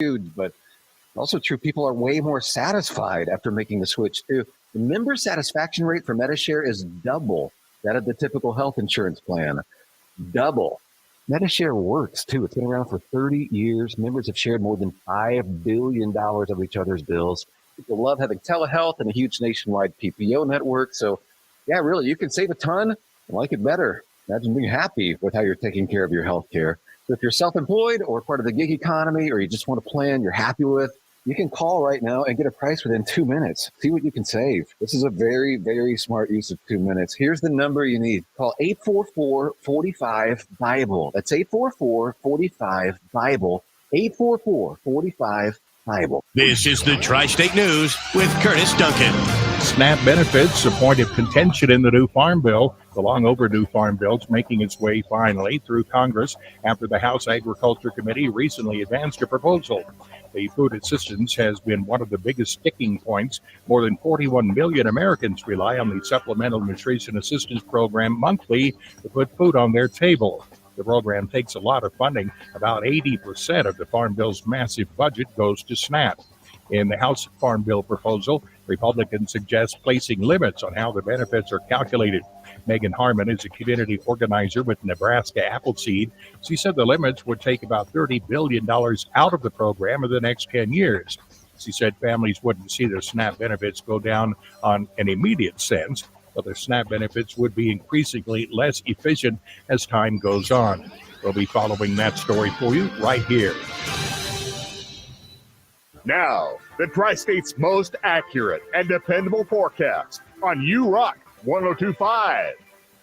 huge, but also true. People are way more satisfied after making the switch too. The member satisfaction rate for Medishare is double that of the typical health insurance plan. Double. Medishare works too. It's been around for 30 years. Members have shared more than $5 billion of each other's bills. People love having telehealth and a huge nationwide PPO network. So, yeah, really, you can save a ton and like it better. Imagine being happy with how you're taking care of your health care. So if you're self-employed or part of the gig economy, or you just want a plan you're happy with, you can call right now and get a price within 2 minutes. See what you can save. This is a very, very smart use of 2 minutes. Here's the number you need. Call 844-45-BIBLE. That's 844-45-BIBLE. 844-45-BIBLE. This is the Tri-State News with Curtis Duncan. SNAP benefits, a point of contention in the new Farm Bill. The long overdue Farm Bill's making its way finally through Congress after the House Agriculture Committee recently advanced a proposal. The food assistance has been one of the biggest sticking points. More than 41 million Americans rely on the Supplemental Nutrition Assistance Program monthly to put food on their table. The program takes a lot of funding. About 80% of the Farm Bill's massive budget goes to SNAP. In the House Farm Bill proposal, Republicans suggest placing limits on how the benefits are calculated. Megan Harmon is a community organizer with Nebraska Appleseed. She said the limits would take about $30 billion out of the program in the next 10 years. She said families wouldn't see their SNAP benefits go down on an immediate sense, but their SNAP benefits would be increasingly less efficient as time goes on. We'll be following that story for you right here. Now, the Tri-State's most accurate and dependable forecast on U-Rock 102.5.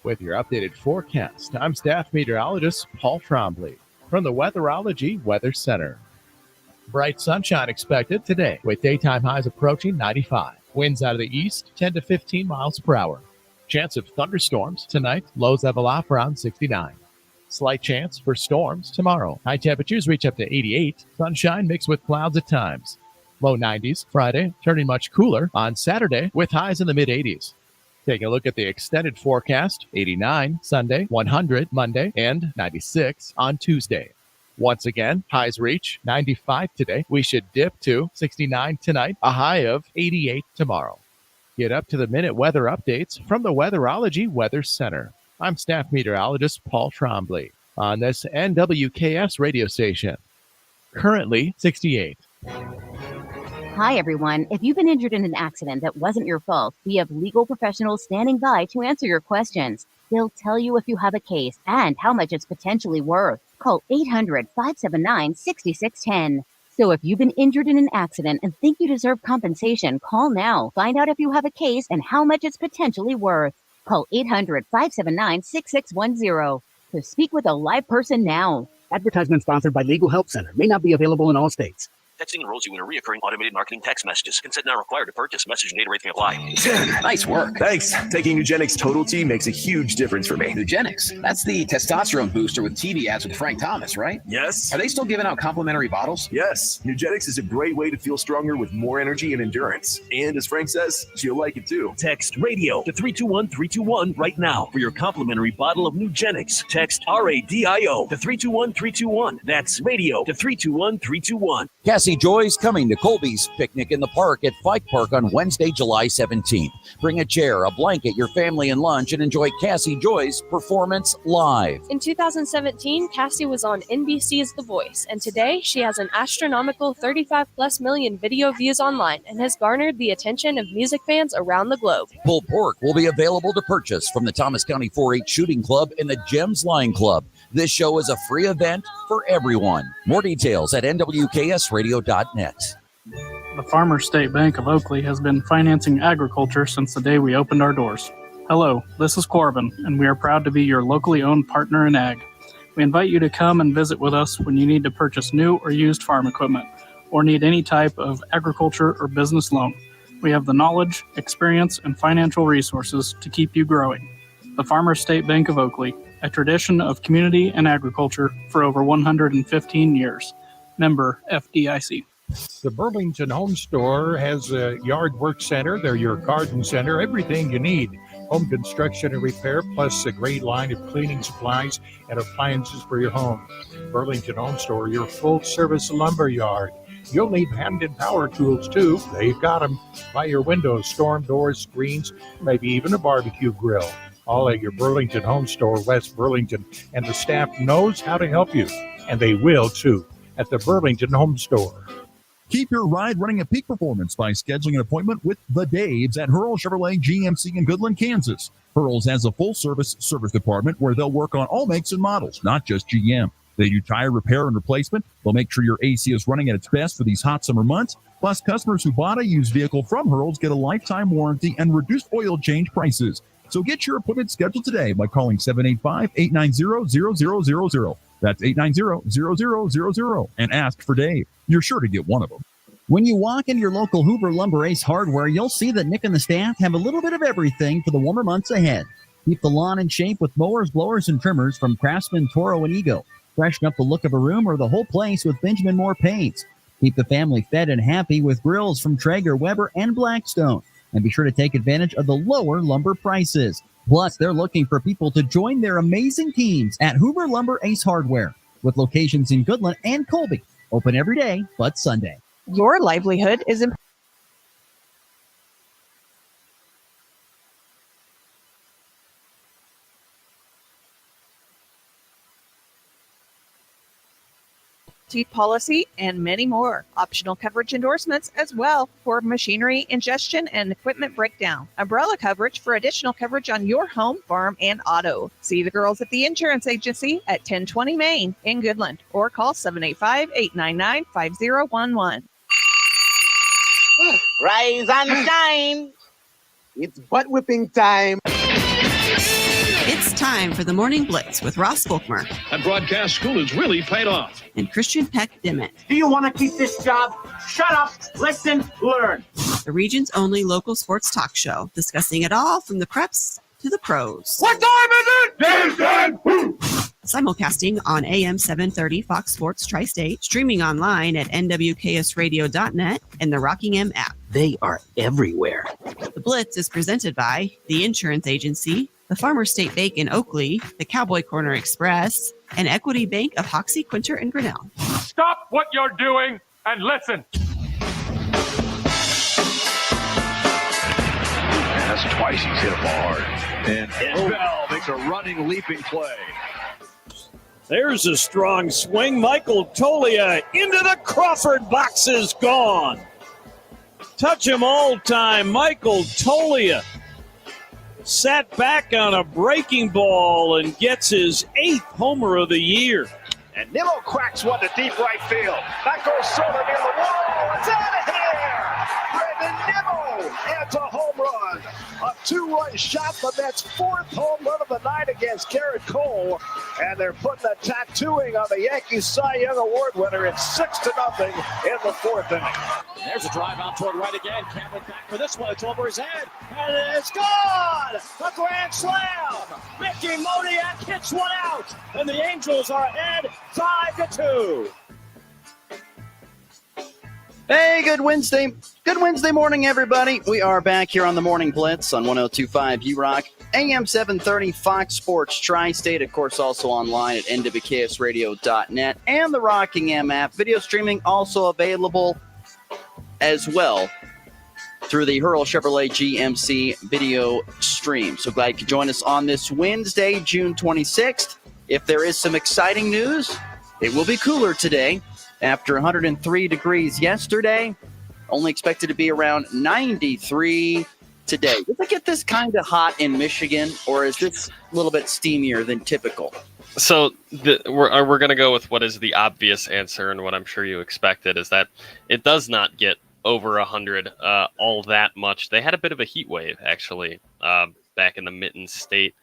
With your updated forecast, I'm staff meteorologist Paul Trombley from the Weatherology Weather Center. Bright sunshine expected today with daytime highs approaching 95. Winds out of the east 10 to 15 miles per hour. Chance of thunderstorms tonight, lows level off around 69. Slight chance for storms tomorrow. High temperatures reach up to 88. Sunshine mixed with clouds at times. Low 90s Friday, turning much cooler on Saturday with highs in the mid-80s. Taking a look at the extended forecast, 89 Sunday, 100 Monday, and 96 on Tuesday. Once again, highs reach 95 today. We should dip to 69 tonight, a high of 88 tomorrow. Get up to the minute weather updates from the Weatherology Weather Center. I'm staff meteorologist Paul Trombley on this NWKS radio station. Currently 68. Hi, everyone. If you've been injured in an accident that wasn't your fault, we have legal professionals standing by to answer your questions. They'll tell you if you have a case and how much it's potentially worth. Call 800-579-6610. So if you've been injured in an accident and think you deserve compensation, call now. Find out if you have a case and how much it's potentially worth. Call 800-579-6610 to speak with a live person now. Advertisement sponsored by Legal Help Center. May not be available in all states. Texting enrolls you in a recurring automated marketing text messages. Consent not required to purchase. Message and data rates may apply. Nice work. Thanks. Taking Nugenix Total T makes a huge difference for me. Nugenix? That's the testosterone booster with TV ads with Frank Thomas, right? Yes. Are they still giving out complimentary bottles? Yes. Nugenix is a great way to feel stronger with more energy and endurance. And as Frank says, you'll like it too. Text radio to 321-321 right now for your complimentary bottle of Nugenix. Text RADIO to 321-321. That's radio to 321-321. Cassie Joy's coming to Colby's Picnic in the Park at Fike Park on Wednesday, July 17th. Bring a chair, a blanket, your family, and lunch, and enjoy Cassie Joy's performance live. In 2017, Cassie was on NBC's The Voice, and today she has an astronomical 35+ million video views online and has garnered the attention of music fans around the globe. Pulled pork will be available to purchase from the Thomas County 4-H Shooting Club and the Gems Line Club. This show is a free event for everyone. More details at nwksradio.net. The Farmers State Bank of Oakley has been financing agriculture since the day we opened our doors. Hello, this is Corbin, and we are proud to be your locally owned partner in ag. We invite you to come and visit with us when you need to purchase new or used farm equipment or need any type of agriculture or business loan. We have the knowledge, experience, and financial resources to keep you growing. The Farmers State Bank of Oakley, a tradition of community and agriculture for over 115 years. Member FDIC. The Burlington Home Store has a yard work center. They're your garden center, everything you need. Home construction and repair, plus a great line of cleaning supplies and appliances for your home. Burlington Home Store, your full-service lumber yard. You'll need hand and power tools too. They've got them. By your windows, storm doors, screens, maybe even a barbecue grill. All at your Burlington Home Store, West Burlington, and the staff knows how to help you. And they will too, at the Burlington Home Store. Keep your ride running at peak performance by scheduling an appointment with the Daves at Hurl Chevrolet GMC in Goodland, Kansas. Hurl's has a full-service service department where they'll work on all makes and models, not just GM. They do tire repair and replacement. They'll make sure your AC is running at its best for these hot summer months. Plus, customers who bought a used vehicle from Hurl's get a lifetime warranty and reduced oil change prices. So get your appointment scheduled today by calling 785-890-0000. That's 890-0000 and ask for Dave. You're sure to get one of them. When you walk into your local Hoover Lumber Ace Hardware, you'll see that Nick and the staff have a little bit of everything for the warmer months ahead. Keep the lawn in shape with mowers, blowers, and trimmers from Craftsman, Toro, and Ego. Freshen up the look of a room or the whole place with Benjamin Moore paints. Keep the family fed and happy with grills from Traeger, Weber, and Blackstone. And be sure to take advantage of the lower lumber prices. Plus, they're looking for people to join their amazing teams at Hoover Lumber Ace Hardware, with locations in Goodland and Colby. Open every day but Sunday. Your livelihood is important. Policy and many more. Optional coverage endorsements as well for machinery ingestion and equipment breakdown. Umbrella coverage for additional coverage on your home, farm, and auto. See the girls at the insurance agency at 1020 Main in Goodland or call 785-899-5011. Rise and shine. It's butt whipping time. It's time for the Morning Blitz with Ross Volkmer. That broadcast school has really paid off. And Christian Peck-Dimit. Do you want to keep this job? Shut up, listen, learn. The region's only local sports talk show, discussing it all from the preps to the pros. What time is it? Jason! Simulcasting on AM 730 Fox Sports Tri-State, streaming online at nwksradio.net and the Rockingham app. They are everywhere. The Blitz is presented by the Insurance Agency, the Farmers State Bank in Oakley, the Cowboy Corner Express, and Equity Bank of Hoxie, Quinter, and Grinnell. Stop what you're doing and listen. That's twice he's hit a ball hard. And Bell makes a running, leaping play. There's a strong swing. Michael Tolia into the Crawford box is gone. Touch him all time. Michael Tolia sat back on a breaking ball and gets his 8th homer of the year. And Nimmo cracks one to deep right field. That goes Soder near the wall. It's out of here. Brandon Nimmo adds a home run. A 2-run shot, the Mets' 4th home run of the night against Garrett Cole. And they're putting the tattooing on the Yankees Cy Young Award winner. It's 6-0 in the 4th inning. And there's a drive out toward right again. Cameron back for this one. It's over his head. And it's gone! A grand slam! Mickey Moniak hits one out. And the Angels are ahead 5-2. Hey, good Wednesday morning, everybody. We are back here on the Morning Blitz on 102.5 URock, AM 730 Fox Sports Tri-State, of course, also online at nwksradio.net and the Rockingham app. Video streaming also available as well through the Hurl Chevrolet GMC video stream. So glad you could join us on this Wednesday, June 26th. If there is some exciting news, it will be cooler today. After 103 degrees yesterday, only expected to be around 93 today. Does it get this kind of hot in Michigan, or is this a little bit steamier than typical? So we're going to go with what is the obvious answer, and what I'm sure you expected is that it does not get over 100 all that much. They had a bit of a heat wave, actually, back in the Mitten State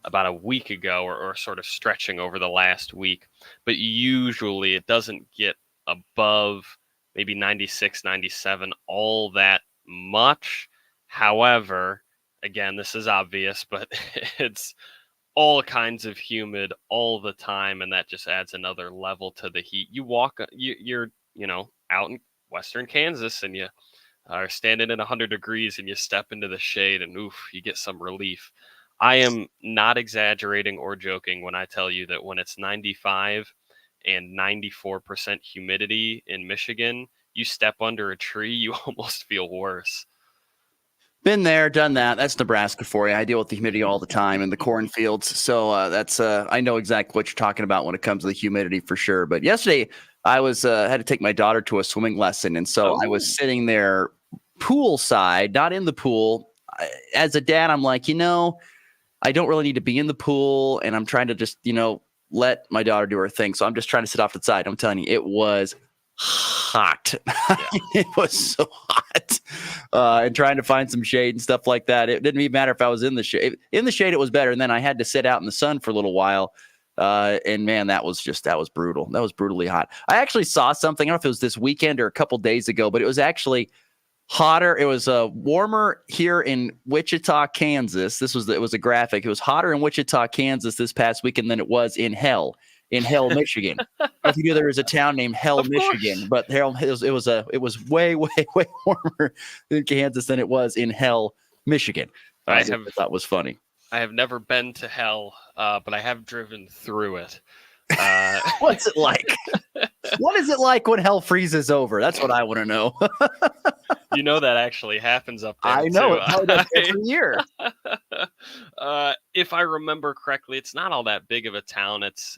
about a week ago, or sort of stretching over the last week. But usually it doesn't get above maybe 96, 97 all that much. However, again, this is obvious, but it's all kinds of humid all the time, and that just adds another level to the heat. You're out in western Kansas, and you are standing at 100 degrees, and you step into the shade, and you get some relief. I am not exaggerating or joking when I tell you that when it's 95 and 94% humidity in Michigan, you step under a tree, you almost feel worse. Been there, done that. That's Nebraska for you. I deal with the humidity all the time in the cornfields. So that's I know exactly what you're talking about when it comes to the humidity for sure. But yesterday I was had to take my daughter to a swimming lesson. And so I was sitting there poolside, not in the pool. As a dad, I'm like, I don't really need to be in the pool. And I'm trying to just, let my daughter do her thing. So I'm just trying to sit off to the side. I'm telling you, it was hot. It was so hot. And trying to find some shade and stuff like that. It didn't even matter if I was in the shade. In the shade, it was better. And then I had to sit out in the sun for a little while. And man, that was brutal. That was brutally hot. I actually saw something. I don't know if it was this weekend or a couple days ago, but it was actually hotter. It was warmer here in Wichita, Kansas. It was a graphic. It was hotter in Wichita, Kansas this past weekend than it was in Hell, Michigan. If you knew there was a town named Hell, Michigan, but it was way, way, way warmer in Kansas than it was in Hell, Michigan. I thought was funny. I have never been to Hell, but I have driven through it. What's it like? What is it like when hell freezes over? That's what I want to know. That actually happens up there. I know too. it probably does every year. If I remember correctly, it's not all that big of a town. It's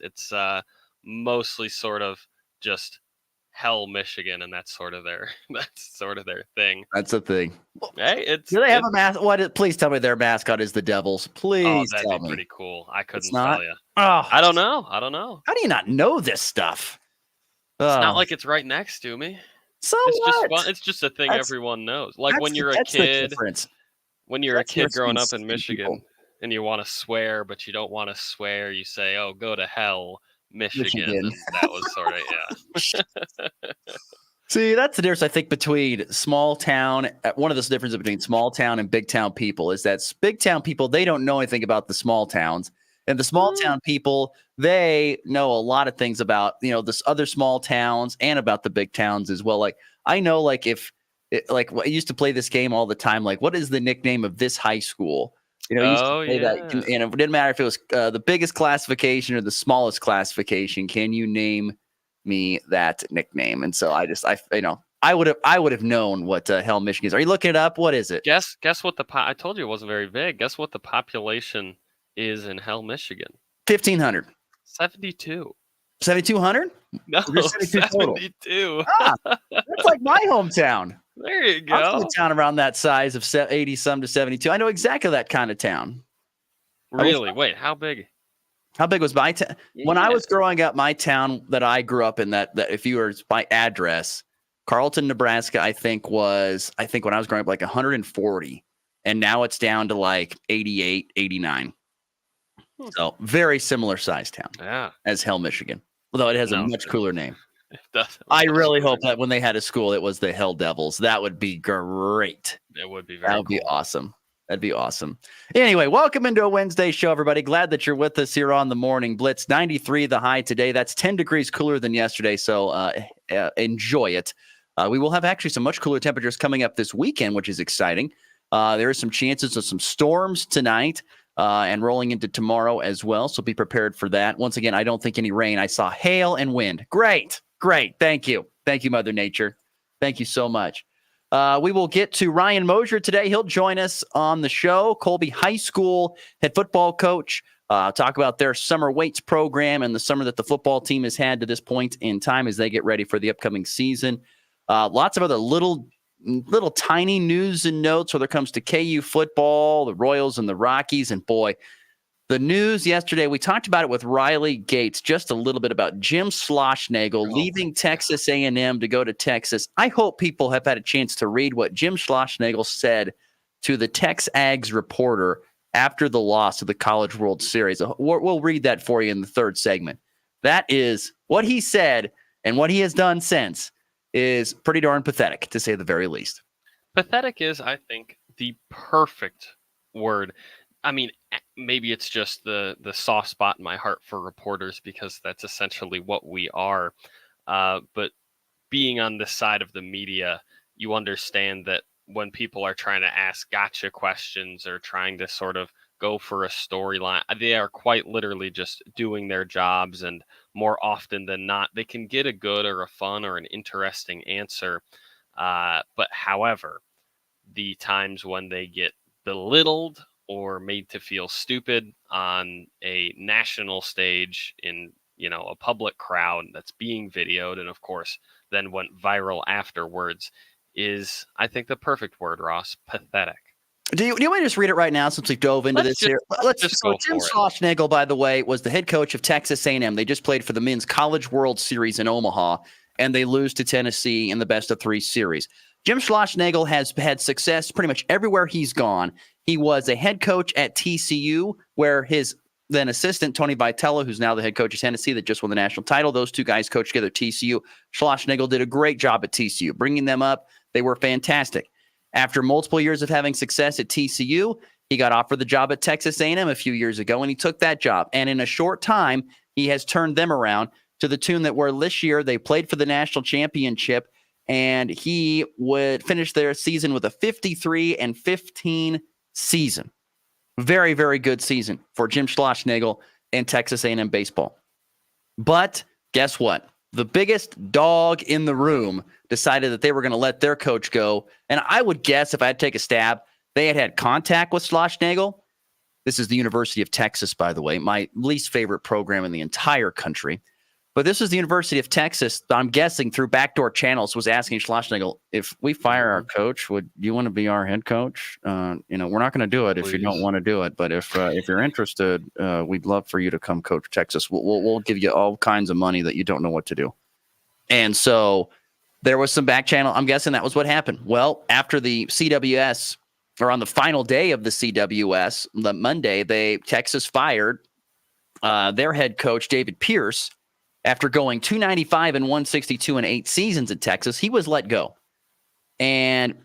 mostly sort of just Hell, Michigan, and that's sort of their thing. That's a thing. Hey, do they have a mascot? Please tell me their mascot is the Devils. Please that'd tell be me. pretty cool. I couldn't not? tell you. Oh, I don't know. How do you not know this stuff? It's not like it's right next to me. So it's what? just fun. It's just a thing everyone knows. Like when you're a that's kid. The difference. When you're That's a kid what's growing been up in Michigan people. and you want to swear, but you don't want to swear, you say, "Oh, go to hell, Michigan." And that was sort of See, that's the difference, I think, between small town. One of the differences between small town and big town people is that big town people, they don't know anything about the small towns. And the small town people, they know a lot of things about, this other small towns and about the big towns as well. Like, I know, I used to play this game all the time. Like, what is the nickname of this high school? I used to play that. And it didn't matter if it was the biggest classification or the smallest classification. Can you name me that nickname? And so I would have known what Hell, Michigan is. Are you looking it up? What is it? Guess what I told you it wasn't very big. Guess what the population is in Hell, Michigan? 1,500. 72. 7,200? No, 72. That's like my hometown. There you go. I'm from a town around that size of 80 some to 72. I know exactly that kind of town. Really? Wait, how big? How big was my town? When I was growing up, my town that I grew up in, that if you were by address, Carlton, Nebraska, I think when I was growing up, like 140. And now it's down to like 88, 89. So very similar size town as Hell, Michigan. Although it has a much cooler name. It does. I really hope that when they had a school, it was the Hell Devils. That would be great. It would be That would be awesome. That'd be awesome. Anyway, welcome into a Wednesday show, everybody. Glad that you're with us here on the Morning Blitz. 93 the high today. That's 10 degrees cooler than yesterday, so enjoy it. We will have actually some much cooler temperatures coming up this weekend, which is exciting. There are some chances of some storms tonight and rolling into tomorrow as well, so be prepared for that. Once again, I don't think any rain. I saw hail and wind. Great. Thank you. Thank you, Mother Nature. Thank you so much. We will get to Ryan Mosier today. He'll join us on the show. Colby High School head football coach. Talk about their summer weights program and the summer that the football team has had to this point in time as they get ready for the upcoming season. Lots of other little tiny news and notes whether it comes to KU football, the Royals and the Rockies. And boy, the news yesterday, we talked about it with Riley Gates, just a little bit about Jim Schlossnagle leaving Texas A&M to go to Texas. I hope people have had a chance to read what Jim Schlossnagle said to the Tex Ags reporter after the loss of the College World Series. We'll read that for you in the third segment. That is what he said, and what he has done since is pretty darn pathetic, to say the very least. Pathetic is, I think, the perfect word. I mean, maybe it's just the soft spot in my heart for reporters because that's essentially what we are. But being on this side of the media, you understand that when people are trying to ask gotcha questions or trying to sort of go for a storyline, they are quite literally just doing their jobs and more often than not, they can get a good or a fun or an interesting answer. But however, the times when they get belittled or made to feel stupid on a national stage in, a public crowd that's being videoed and of course then went viral afterwards is, I think, the perfect word, Ross: pathetic. Do you want me to just read it right now since we've dove into this here? Let's just go Jim for it. Schlossnagle, by the way, was the head coach of Texas A&M. They just played for the Men's College World Series in Omaha, and they lose to Tennessee in the best-of-3 series. Jim Schlossnagle has had success pretty much everywhere he's gone. He was a head coach at TCU, where his then assistant, Tony Vitello, who's now the head coach of Tennessee that just won the national title, those two guys coached together at TCU. Schlossnagle did a great job at TCU. Bringing them up, they were fantastic. After multiple years of having success at TCU, he got offered the job at Texas A&M a few years ago, and he took that job. And in a short time, he has turned them around to the tune that where this year they played for the national championship, and he would finish their season with a 53-15 season. Very, very good season for Jim Schlossnagle and Texas A&M baseball. But guess what? The biggest dog in the room decided that they were going to let their coach go. And I would guess, if I had to take a stab, they had contact with Schlossnagle. This is the University of Texas, by the way, my least favorite program in the entire country. But this is the University of Texas, I'm guessing through backdoor channels, was asking Schlossnagle, if we fire our coach, would you want to be our head coach? We're not going to do it if you don't want to do it. But if you're interested, we'd love for you to come coach Texas. We'll give you all kinds of money that you don't know what to do. And so there was some back channel. I'm guessing that was what happened. Well, after the CWS, or on the final day of the CWS, the Monday, Texas fired their head coach, David Pierce. After going 295 and 162 in 8 seasons at Texas, he was let go. And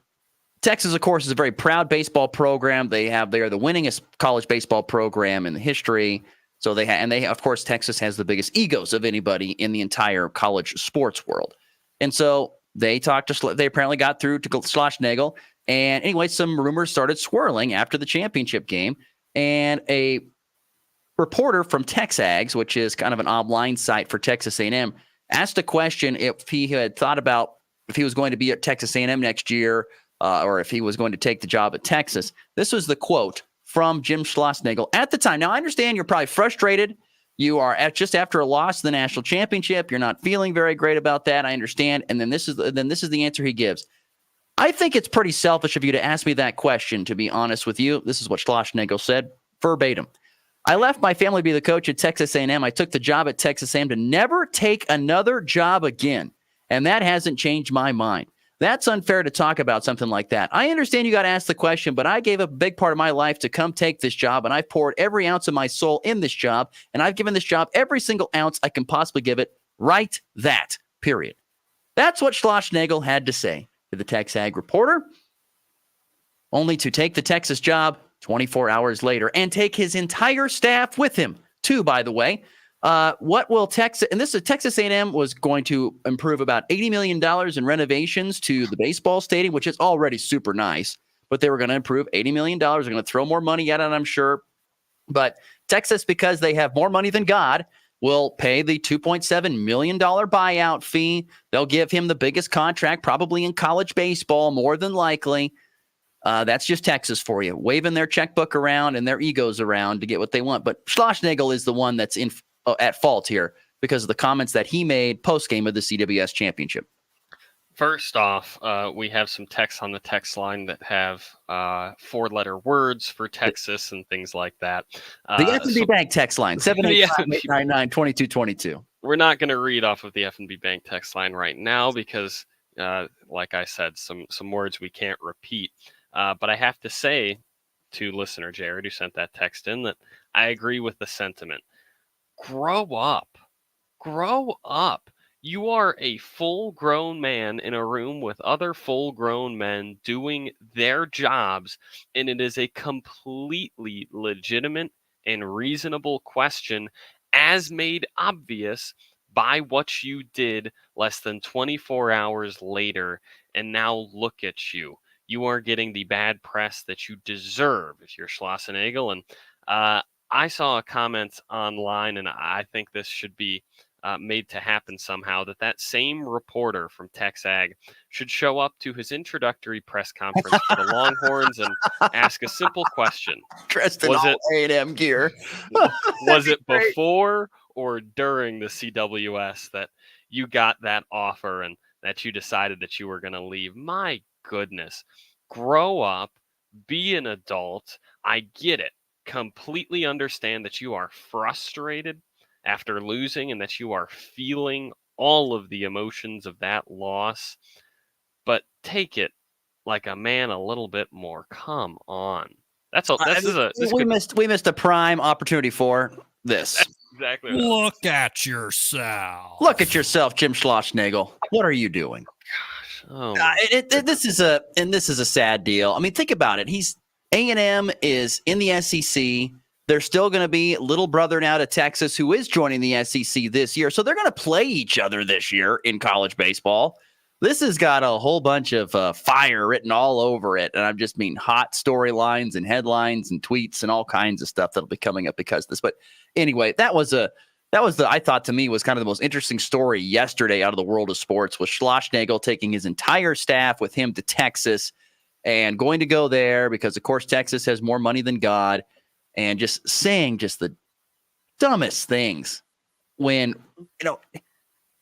Texas, of course, is a very proud baseball program. They are the winningest college baseball program in the history. So of course, Texas has the biggest egos of anybody in the entire college sports world. And so they apparently got through to Schlossnagle. And anyway, some rumors started swirling after the championship game. And a reporter from TexAgs, which is kind of an online site for Texas A&M, asked a question if he had thought about if he was going to be at Texas A&M next year or if he was going to take the job at Texas. This was the quote from Jim Schlossnagle at the time. Now, I understand you're probably frustrated. You are just after a loss to the national championship. You're not feeling very great about that. I understand. And then this is the answer he gives. I think it's pretty selfish of you to ask me that question, to be honest with you. This is what Schlossnagle said verbatim. I left my family to be the coach at Texas A&M. I took the job at Texas A&M to never take another job again, and that hasn't changed my mind. That's unfair to talk about something like that. I understand you got to ask the question, but I gave up a big part of my life to come take this job, and I've poured every ounce of my soul in this job, and I've given this job every single ounce I can possibly give it. Right that, period. That's what Schlossnagle had to say to the TexAg reporter, only to take the Texas job 24 hours later and take his entire staff with him, too, by the way. What will Texas, and this is Texas A&M was going to improve about $80 million in renovations to the baseball stadium, which is already super nice, but they were going to improve $80 million. They're going to throw more money at it, I'm sure. But Texas, because they have more money than God, will pay the $2.7 million buyout fee. They'll give him the biggest contract probably in college baseball, more than likely. That's just Texas for you, waving their checkbook around and their egos around to get what they want. But Schlossnagle is the one that's at fault here because of the comments that he made post-game of the CWS championship. First off, we have some texts on the text line that have 4-letter words for Texas and things like that. The F&B Bank text line, 785-899-2222. We're not going to read off of the F&B Bank text line right now because, like I said, some words we can't repeat. But I have to say to listener Jared, who sent that text in, that I agree with the sentiment. Grow up. Grow up. You are a full-grown man in a room with other full-grown men doing their jobs, and it is a completely legitimate and reasonable question, as made obvious by what you did less than 24 hours later, and now look at you. You are getting the bad press that you deserve if you're Schlossnagle. And I saw a comment online, and I think this should be made to happen somehow, that same reporter from TexAg should show up to his introductory press conference for the Longhorns and ask a simple question. Dressed in all A&M gear. Was it before or during the CWS that you got that offer and that you decided that you were going to leave? My goodness. Grow up, be an adult. I get it. Completely understand that you are frustrated after losing and that you are feeling all of the emotions of that loss, but take it like a man a little bit more. Come on. We missed a prime opportunity for this. That's exactly. Look at yourself. Look at yourself, Jim Schlossnagel. What are you doing? Oh, this is a sad deal. I mean, think about it. A&M is in the SEC. They're still going to be little brother now to Texas, who is joining the SEC this year. So they're going to play each other this year in college baseball. This has got a whole bunch of fire written all over it. And I just mean hot storylines and headlines and tweets and all kinds of stuff that'll be coming up because of this. But anyway, I thought to me was kind of the most interesting story yesterday out of the world of sports, was Schlossnagel taking his entire staff with him to Texas and going to go there because, of course, Texas has more money than God, and just saying just the dumbest things when,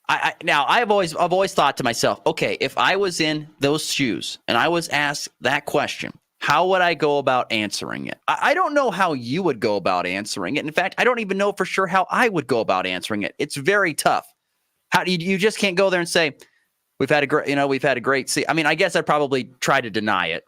I've always thought to myself, okay, if I was in those shoes and I was asked that question, how would I go about answering it? I don't know how you would go about answering it. In fact, I don't even know for sure how I would go about answering it. It's very tough. How do you just can't go there and say, we've had a great season. I mean, I guess I'd probably try to deny it.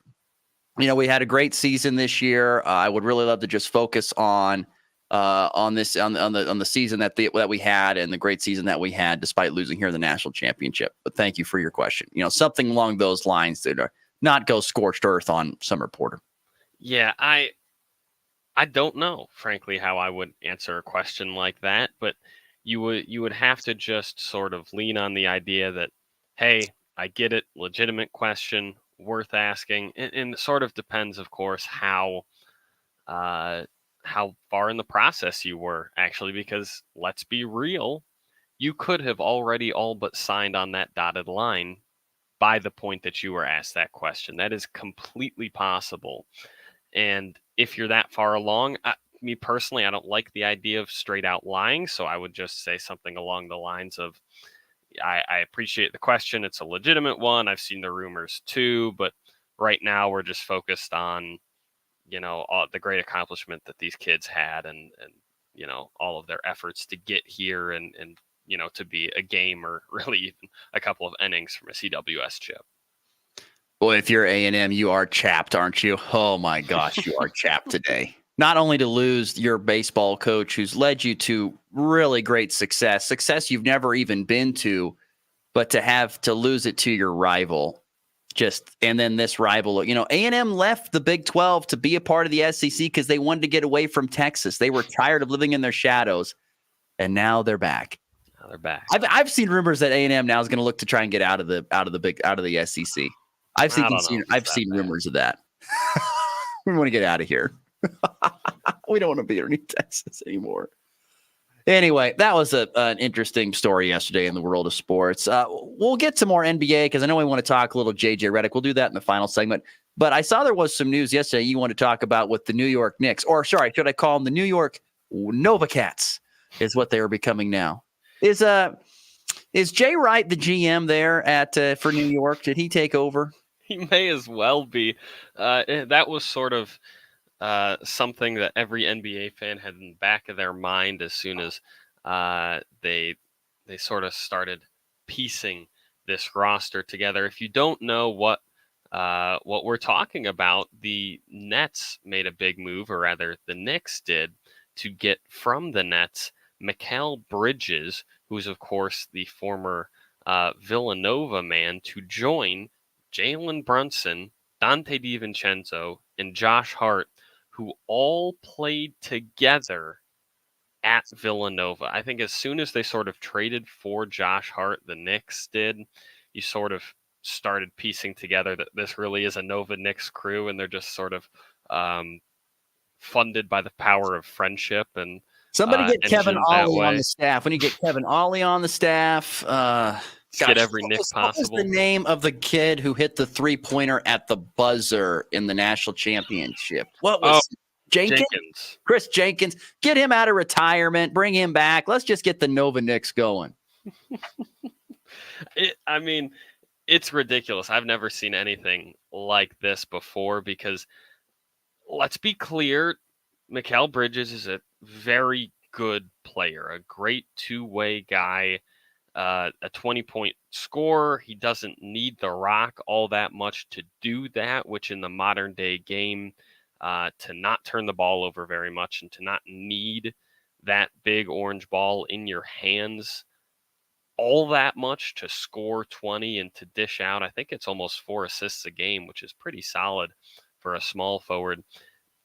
We had a great season this year. I would really love to just focus on the season that we had and the great season that we had, despite losing here in the national championship. But thank you for your question. Something along those lines to not go scorched earth on some reporter. Yeah, I don't know, frankly, how I would answer a question like that. But you would have to just sort of lean on the idea that, hey, I get it, legitimate question, worth asking, and it sort of depends, of course, how far in the process you were, actually, because let's be real, you could have already all but signed on that dotted line by the point that you were asked that question. That is completely possible. And if you're that far along, me personally, I don't like the idea of straight out lying. So I would just say something along the lines of, I appreciate the question. It's a legitimate one. I've seen the rumors too, but right now we're just focused on, all the great accomplishment that these kids had and all of their efforts to get here and to be a game or really even a couple of innings from a CWS chip. Boy, if you're A&M, you are chapped, aren't you? Oh my gosh, you are chapped today. Not only to lose your baseball coach who's led you to really great success you've never even been to, but to have to lose it to your rival. And then this rival, A&M left the Big 12 to be a part of the SEC because they wanted to get away from Texas. They were tired of living in their shadows, and now they're back. I've seen rumors that A&M now is going to look to try and get out of the SEC. I've seen rumors of that. We want to get out of here. We don't want to be underneath Texas anymore. Anyway, that was an interesting story yesterday in the world of sports. We'll get to more NBA because I know we want to talk a little JJ Redick. We'll do that in the final segment. But I saw there was some news yesterday you want to talk about with the New York Knicks. Or, sorry, should I call them the New York Nova Cats is what they are becoming now. Is Jay Wright the GM there for New York? Did he take over? He may as well be. That was sort of something that every NBA fan had in the back of their mind as soon as they sort of started piecing this roster together. If you don't know what we're talking about, the Nets made a big move, or rather the Knicks did, to get from the Nets Mikal Bridges, who's of course the former Villanova man, to join Jalen Brunson, Dante DiVincenzo, and Josh Hart, who all played together at Villanova. I think as soon as they sort of traded for Josh Hart, the Knicks did, you sort of started piecing together that this really is a Nova Knicks crew, and they're just sort of funded by the power of friendship and Somebody get Kevin engine that Ollie on way. the staff. When you get Kevin Ollie on the staff, Get every Nick what was the name of the kid who hit the 3-pointer at the buzzer in the national championship? What was Jenkins? Chris Jenkins. Get him out of retirement. Bring him back. Let's just get the Nova Knicks going. I mean, it's ridiculous. I've never seen anything like this before because, let's be clear, Mikal Bridges is a very good player, a great two-way guy, a 20-point scorer. He doesn't need the rock all that much to do that, which in the modern-day game, to not turn the ball over very much and to not need that big orange ball in your hands all that much to score 20 and to dish out. I think it's almost 4 assists a game, which is pretty solid for a small forward.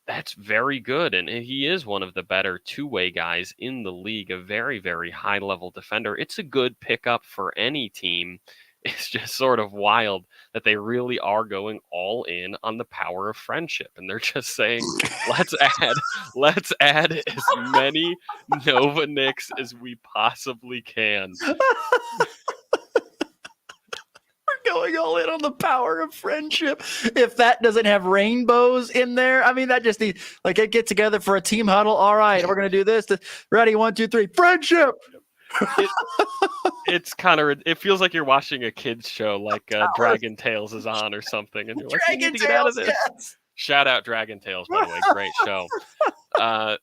That's very good, and he is one of the better two-way guys in the league, a very, very high-level defender. It's a good pickup for any team. It's just sort of wild that they really are going all in on the power of friendship, and they're just saying, let's add as many Nova Knicks as we possibly can. Going all in on the power of friendship. If that doesn't have rainbows in there, I mean, that just needs, like, get together for a team huddle. All right, we're going to do this. Ready? 1, 2, 3. Friendship. It's kind of, it feels like you're watching a kid's show, like Dragon Tales is on or something, and you're like, you need to get out of this. Yes. Shout out Dragon Tales, by the way, great show.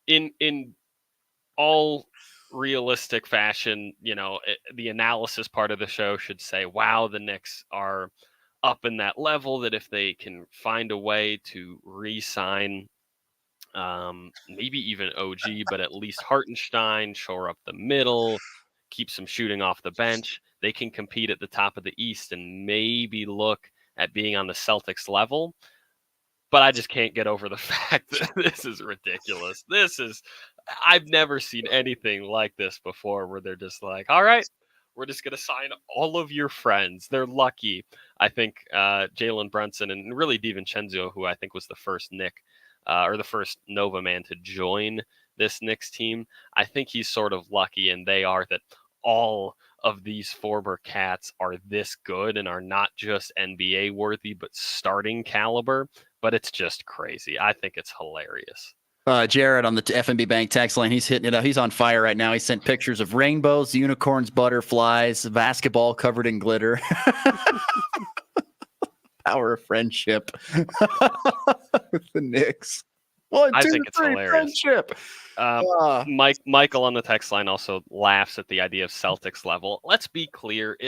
In all realistic fashion, the analysis part of the show should say, wow, the Knicks are up in that level, that if they can find a way to re-sign maybe even OG, but at least Hartenstein, shore up the middle, keep some shooting off the bench, they can compete at the top of the East and maybe look at being on the Celtics level. But I just can't get over the fact that this is ridiculous. I've never seen anything like this before, where they're just like, all right, we're just going to sign all of your friends. They're lucky. I think Jalen Brunson and really DiVincenzo, who I think was the first Nick or the first Nova man to join this Knicks team, I think he's sort of lucky, and they are, that all of these former Cats are this good and are not just NBA worthy, but starting caliber. But it's just crazy. I think it's hilarious. Jared on the FNB Bank text line, he's hitting it up. He's on fire right now. He sent pictures of rainbows, unicorns, butterflies, basketball covered in glitter. Power of friendship with the Knicks. 1, 2, I think it's 3, hilarious. Friendship. Michael on the text line also laughs at the idea of Celtics level. Let's be clear.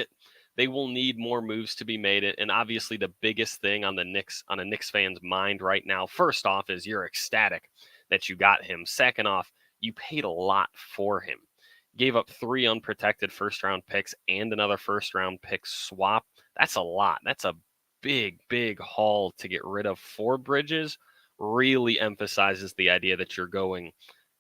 They will need more moves to be made. And obviously the biggest thing on a Knicks fan's mind right now, first off, is you're ecstatic that you got him. Second off, you paid a lot for him. Gave up 3 unprotected first-round picks and another first-round pick swap. That's a lot. That's a big, big haul to get rid of for Bridges. Really emphasizes the idea that you're going,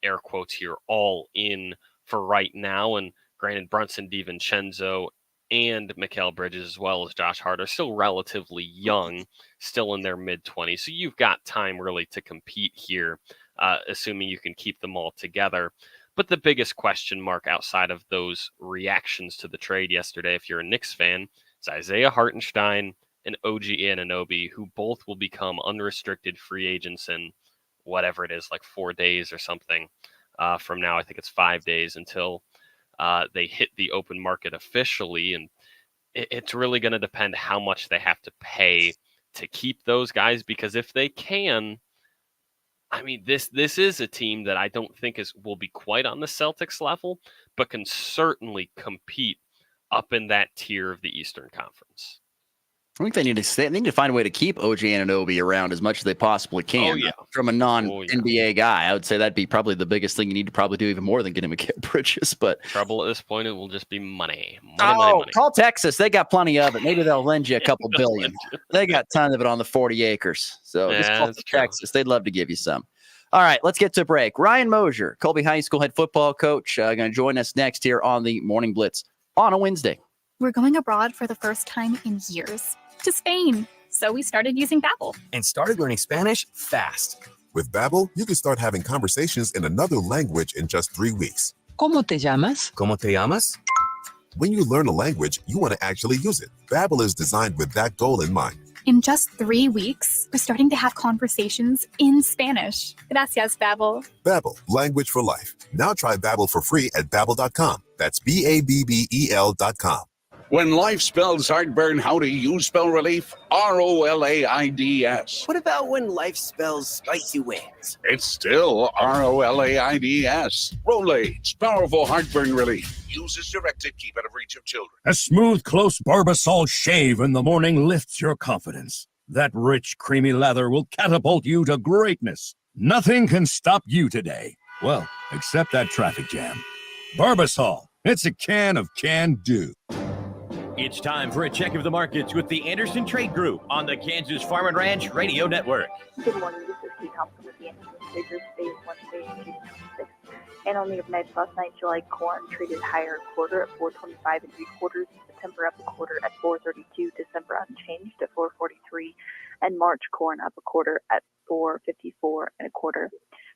air quotes here, all in for right now. And granted, Brunson, DiVincenzo, and Mikal Bridges, as well as Josh Hart, are still relatively young, still in their mid-20s. So you've got time really to compete here, assuming you can keep them all together. But the biggest question mark outside of those reactions to the trade yesterday, if you're a Knicks fan, is Isaiah Hartenstein and OG Anunoby, who both will become unrestricted free agents in whatever it is, like 4 days or something from now. I think it's 5 days until they hit the open market officially. And it's really going to depend how much they have to pay to keep those guys, because if they can, I mean, this is a team that I don't think will be quite on the Celtics level, but can certainly compete up in that tier of the Eastern Conference. I think they need to stay. They need to find a way to keep OG Anunoby around as much as they possibly can. Oh, yeah. From a non-NBA guy, I would say that'd be probably the biggest thing you need to probably do, even more than getting Mikal Bridges. But trouble at this point, it will just be money. Money. Call Texas. They got plenty of it. Maybe they'll lend you a couple billion. They got tons of it on the 40 acres. So just call Texas. They'd love to give you some. All right, let's get to a break. Ryan Mosier, Colby High School head football coach, going to join us next here on the Morning Blitz on a Wednesday. We're going abroad for the first time in years, to Spain. So we started using Babbel. And started learning Spanish fast. With Babbel, you can start having conversations in another language in just 3 weeks. ¿Cómo te llamas? ¿Cómo te llamas? When you learn a language, you want to actually use it. Babbel is designed with that goal in mind. In just 3 weeks, we're starting to have conversations in Spanish. Gracias, Babbel. Babbel, language for life. Now try Babbel for free at Babbel.com. That's BABBEL.com. When life spells heartburn, how do you spell relief? ROLAIDS. What about when life spells spicy wings? It's still ROLAIDS. Rolaids, powerful heartburn relief. Use as directed, keep out of reach of children. A smooth, close Barbasol shave in the morning lifts your confidence. That rich, creamy lather will catapult you to greatness. Nothing can stop you today. Well, except that traffic jam. Barbasol, it's a can of can-do. It's time for a check of the markets with the Anderson Trade Group on the Kansas Farm and Ranch Radio Network. Good morning, this is Kate Thompson with the Anderson Trade Group. Today is Wednesday, June 26th. And on the overnight last night, July corn traded higher a quarter at 4.25 3/4, September up a quarter at 4.32, December unchanged at 4.43, and March corn up a quarter at 4.54 1/4.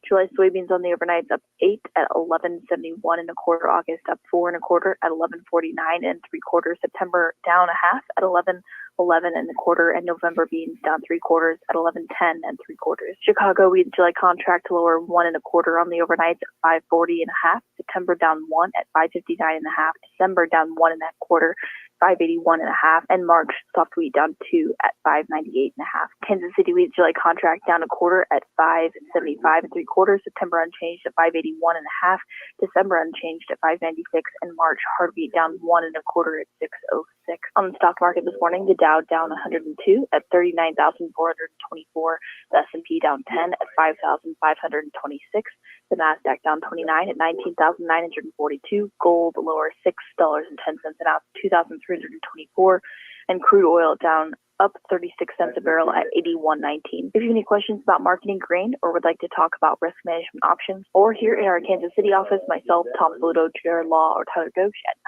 July soybeans on the overnights up 8 at 11.71 1/4. August up 4 1/4 at 11.49 3/4. September down a half at 11.11 1/4, and November beans down 3/4 at 11.10 3/4. Chicago wheat July contract lower 1 1/4 on the overnights at 5.40 1/2. September down 1 at 5.59 1/2. December down 1 1/4. 5.81 1/2, and March soft wheat down 2 at 5.98 1/2. Kansas City wheat July contract down a quarter at 5.75 3/4. September unchanged at 5.81 1/2. December unchanged at 5.96, and March hard wheat down 1 1/4 at 6.06. On the stock market this morning, the Dow down 102 at 39,424. The S&P down 10 at 5,526. The Nasdaq down 29 at 19,942. Gold lower $6.10 an ounce, 2,324, and crude oil down up 36 cents a barrel at 81.19. If you have any questions about marketing grain or would like to talk about risk management options, or here in our Kansas City office, myself, Tom Saludo, Jared Law, or Tyler Doge at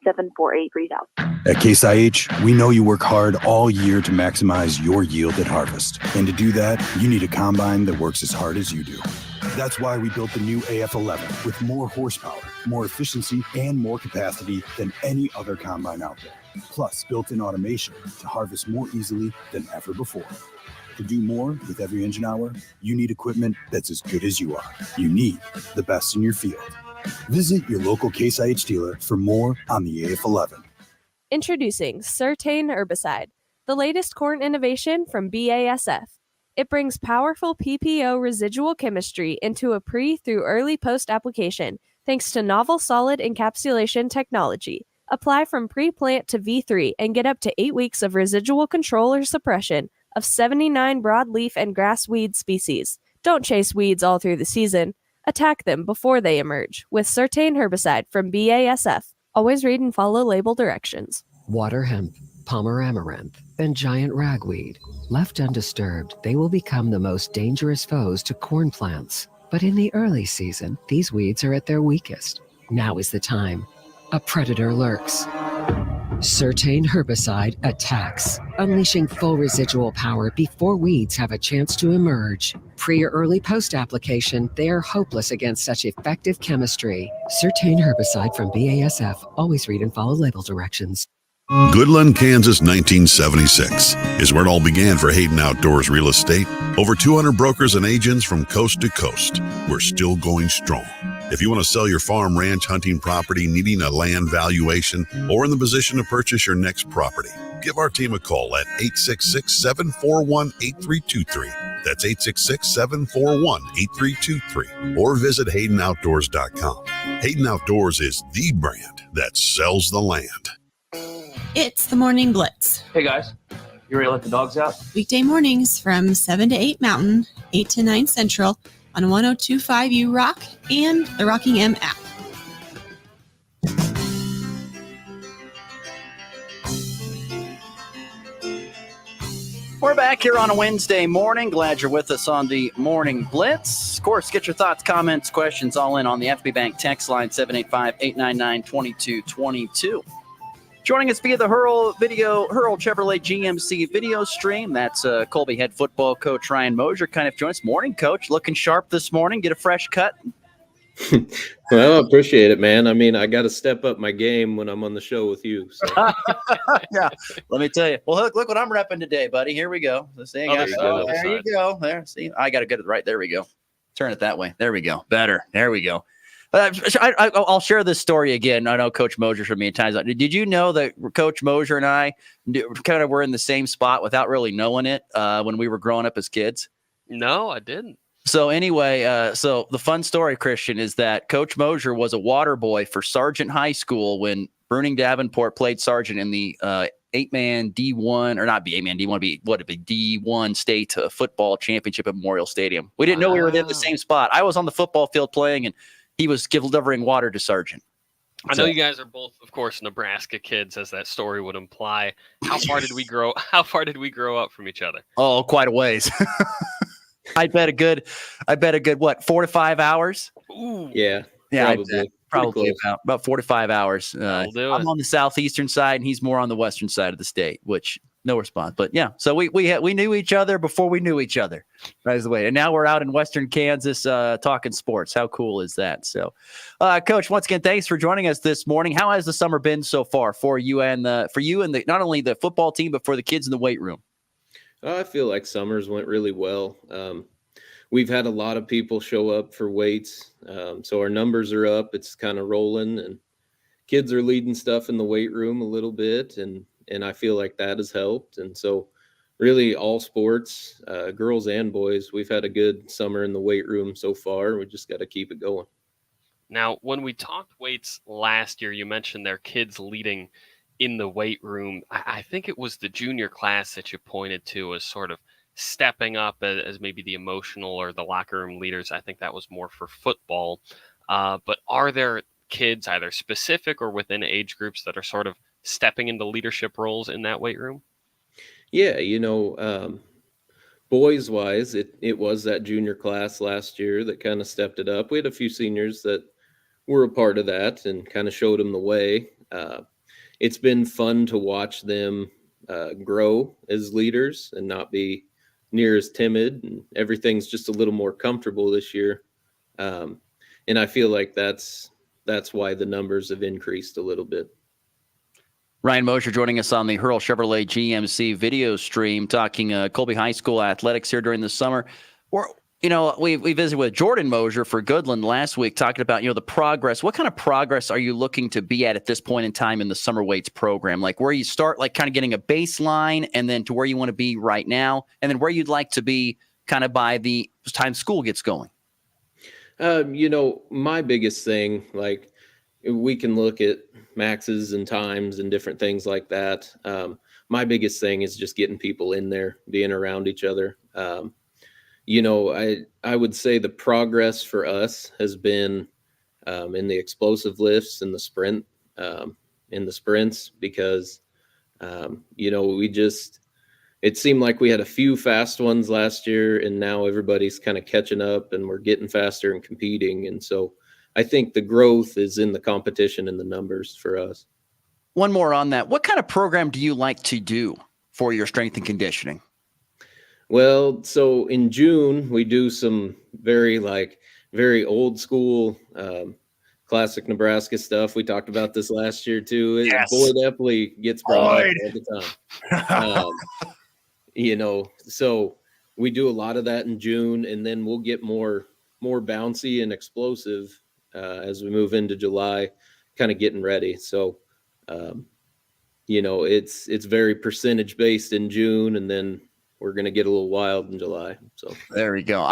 913-748-3000. At Case IH, we know you work hard all year to maximize your yield at harvest. And to do that, you need a combine that works as hard as you do. That's why we built the new AF11 with more horsepower, more efficiency, and more capacity than any other combine out there. Plus, built-in automation to harvest more easily than ever before. To do more with every engine hour, you need equipment that's as good as you are. You need the best in your field. Visit your local Case IH dealer for more on the AF11. Introducing Certain Herbicide, the latest corn innovation from BASF. It brings powerful PPO residual chemistry into a pre through early post application thanks to novel solid encapsulation technology. Apply from pre-plant to V3 and get up to 8 weeks of residual control or suppression of 79 broadleaf and grass weed species. Don't chase weeds all through the season. Attack them before they emerge with Certain Herbicide from BASF. Always read and follow label directions. Water hemp, Palmer amaranth, and giant ragweed. Left undisturbed, they will become the most dangerous foes to corn plants. But in the early season, these weeds are at their weakest. Now is the time. A predator lurks. Certain Herbicide attacks, unleashing full residual power before weeds have a chance to emerge. Pre or early post application, they are hopeless against such effective chemistry. Certain Herbicide from BASF. Always read and follow label directions. Goodland, Kansas, 1976 is where it all began for Hayden Outdoors Real Estate. Over 200 brokers and agents from coast to coast. We're still going strong. If you want to sell your farm, ranch, hunting property, needing a land valuation, or in the position to purchase your next property, give our team a call at 866-741-8323. That's 866-741-8323. Or visit HaydenOutdoors.com. Hayden Outdoors is the brand that sells the land. It's the Morning Blitz. Hey guys, you ready to let the dogs out? Weekday mornings from 7 to 8 Mountain, 8 to 9 Central on 102.5 U-Rock and the Rocking M app. We're back here on a Wednesday morning. Glad you're with us on the Morning Blitz. Of course, get your thoughts, comments, questions all in on the FB Bank text line 785-899-2222. Joining us via the Hurl Chevrolet GMC video stream, that's Colby head football coach Ryan Mosier kind of joins us. Morning, Coach. Looking sharp this morning. Get a fresh cut. Well, I appreciate it, man. I mean, I got to step up my game when I'm on the show with you. So. Yeah, let me tell you. Well, look what I'm repping today, buddy. Here we go. There you go. There, see, I got to get it right. There we go. Turn it that way. There we go. Better. There we go. I'll share this story again. I know Coach Mosier from me at times. Did you know that Coach Mosier and I kind of were in the same spot without really knowing it when we were growing up as kids? No, I didn't. So anyway, so the fun story, Christian, is that Coach Mosier was a water boy for Sargent High School when Bruning Davenport played Sargent in the 8-man D1, or not be 8-man D1, be D1 state football championship at Memorial Stadium. We didn't know we were in the same spot. I was on the football field playing, and he was delivering water to Sargent. I know you guys are both, of course, Nebraska kids, as that story would imply. How far did we grow up from each other? Oh, quite a ways. I bet a good what, 4 to 5 hours? Ooh. Yeah, probably about 4 to 5 hours. I'm on the southeastern side, and he's more on the western side of the state, which no response. But yeah, so we knew each other before we knew each other. That's the way. And now we're out in western Kansas talking sports. How cool is that? So, Coach, once again, thanks for joining us this morning. How has the summer been so far for you and not only the football team, but for the kids in the weight room? I feel like summers went really well. We've had a lot of people show up for weights, so our numbers are up. It's kind of rolling, and kids are leading stuff in the weight room a little bit, and I feel like that has helped. And so really all sports, girls and boys, we've had a good summer in the weight room so far. We just got to keep it going. Now, when we talked weights last year, you mentioned their kids leading in the weight room. I think it was the junior class that you pointed to as sort of stepping up as maybe the emotional or the locker room leaders. I think that was more for football. But are there kids, either specific or within age groups, that are sort of stepping into leadership roles in that weight room? Yeah, boys wise, it was that junior class last year that kind of stepped it up. We had a few seniors that were a part of that and kind of showed them the way. It's been fun to watch them grow as leaders and not be near as timid, and everything's just a little more comfortable this year. And I feel like that's why the numbers have increased a little bit. Ryan Mosier joining us on the Hurl Chevrolet GMC video stream, talking Colby High School athletics here during the summer. We visited with Jordan Mosier for Goodland last week, talking about, the progress. What kind of progress are you looking to be at this point in time in the summer weights program? Like where you start, like kind of getting a baseline, and then to where you want to be right now, and then where you'd like to be kind of by the time school gets going? My biggest thing, like we can look at maxes and times and different things like that. My biggest thing is just getting people in there, being around each other. I would say the progress for us has been in the explosive lifts and the sprints, because, it seemed like we had a few fast ones last year, and now everybody's kind of catching up and we're getting faster and competing. And so I think the growth is in the competition and the numbers for us. One more on that. What kind of program do you like to do for your strength and conditioning? Well, so in June, we do some very old school, classic Nebraska stuff. We talked about this last year too. Yes. Boyd Epley gets brought up all the time. So we do a lot of that in June, and then we'll get more bouncy and explosive as we move into July, kind of getting ready. So, it's very percentage based in June, and then we're going to get a little wild in July. So there we go.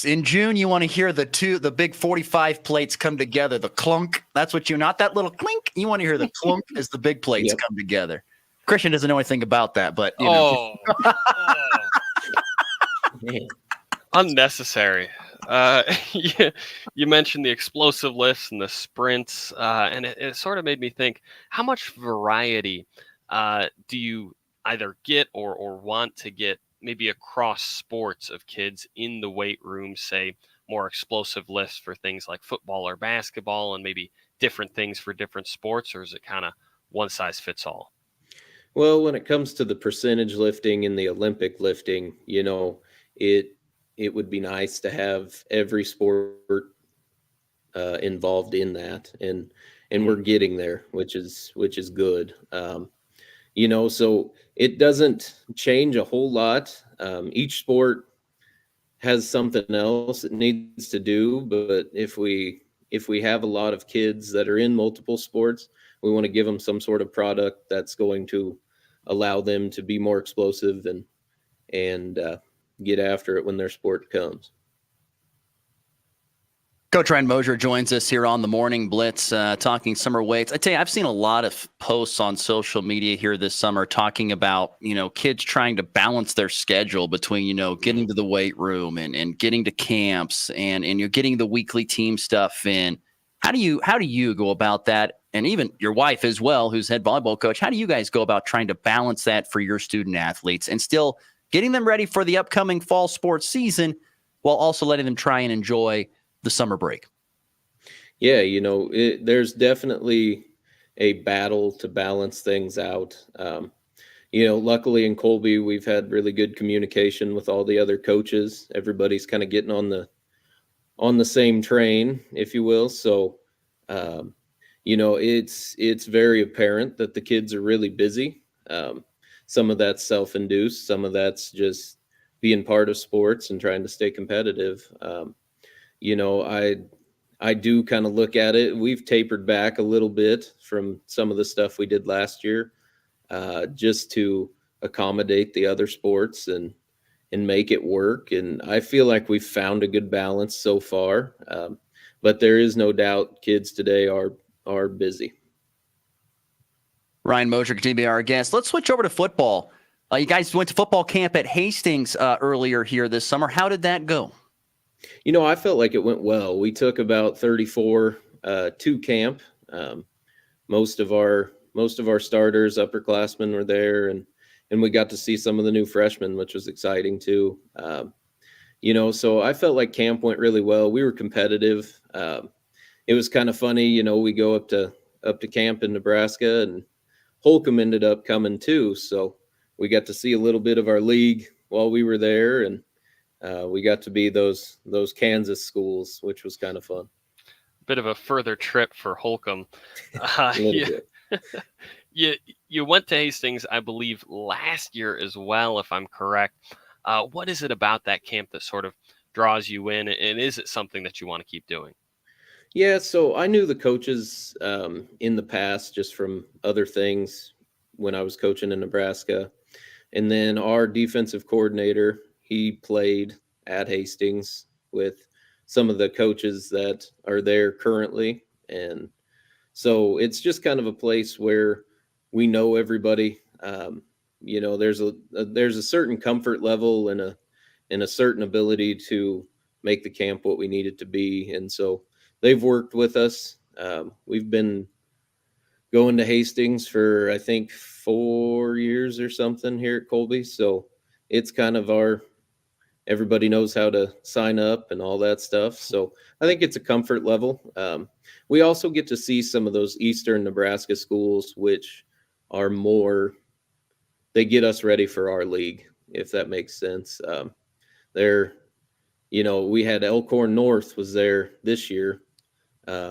In June, you want to hear the big 45 plates come together, the clunk. That's what not that little clink. You want to hear the clunk as the big plates come together. Christian doesn't know anything about that, but Unnecessary. You mentioned the explosive lifts and the sprints, and it sort of made me think, how much variety do you either get or want to get maybe across sports of kids in the weight room, say more explosive lifts for things like football or basketball, and maybe different things for different sports? Or is it kind of one size fits all? Well, when it comes to the percentage lifting and the Olympic lifting, it would be nice to have every sport involved in that, and we're getting there, which is good. So it doesn't change a whole lot. Each sport has something else it needs to do, but if we have a lot of kids that are in multiple sports, we want to give them some sort of product that's going to allow them to be more explosive and get after it when their sport comes. Coach Ryan Mosier joins us here on the Morning Blitz, talking summer weights. I tell you, I've seen a lot of posts on social media here this summer talking about, kids trying to balance their schedule between, getting to the weight room and getting to camps and you're getting the weekly team stuff in. How do you go about that? And even your wife as well, who's head volleyball coach, how do you guys go about trying to balance that for your student athletes and still getting them ready for the upcoming fall sports season while also letting them try and enjoy the summer break? Yeah, there's definitely a battle to balance things out. Luckily in Colby, we've had really good communication with all the other coaches. Everybody's kind of getting on the same train, if you will. So, it's very apparent that the kids are really busy. Some of that's self-induced, some of that's just being part of sports and trying to stay competitive. I do kind of look at it. We've tapered back a little bit from some of the stuff we did last year, just to accommodate the other sports and make it work. And I feel like we've found a good balance so far. But there is no doubt kids today are busy. Ryan Mosier continues to be our guest. Let's switch over to football. You guys went to football camp at Hastings earlier here this summer. How did that go? I felt like it went well. We took about 34 to camp. Most of our starters, upperclassmen were there, and we got to see some of the new freshmen, which was exciting too. So I felt like camp went really well. We were competitive. It was kind of funny, we go up to camp in Nebraska, and Holcomb ended up coming too. So we got to see a little bit of our league while we were there, and we got to be those Kansas schools, which was kind of fun. Bit of a further trip for Holcomb. You went to Hastings, I believe, last year as well, if I'm correct. What is it about that camp that sort of draws you in, and is it something that you want to keep doing? Yeah, so I knew the coaches in the past just from other things when I was coaching in Nebraska. And then our defensive coordinator, he played at Hastings with some of the coaches that are there currently. And so it's just kind of a place where we know everybody. There's a certain comfort level and a certain ability to make the camp what we need it to be. And so they've worked with us. We've been going to Hastings for, I think, 4 years or something here at Colby. So it's kind of everybody knows how to sign up and all that stuff. So I think it's a comfort level. We also get to see some of those Eastern Nebraska schools, which are they get us ready for our league, if that makes sense. We had Elkhorn North was there this year,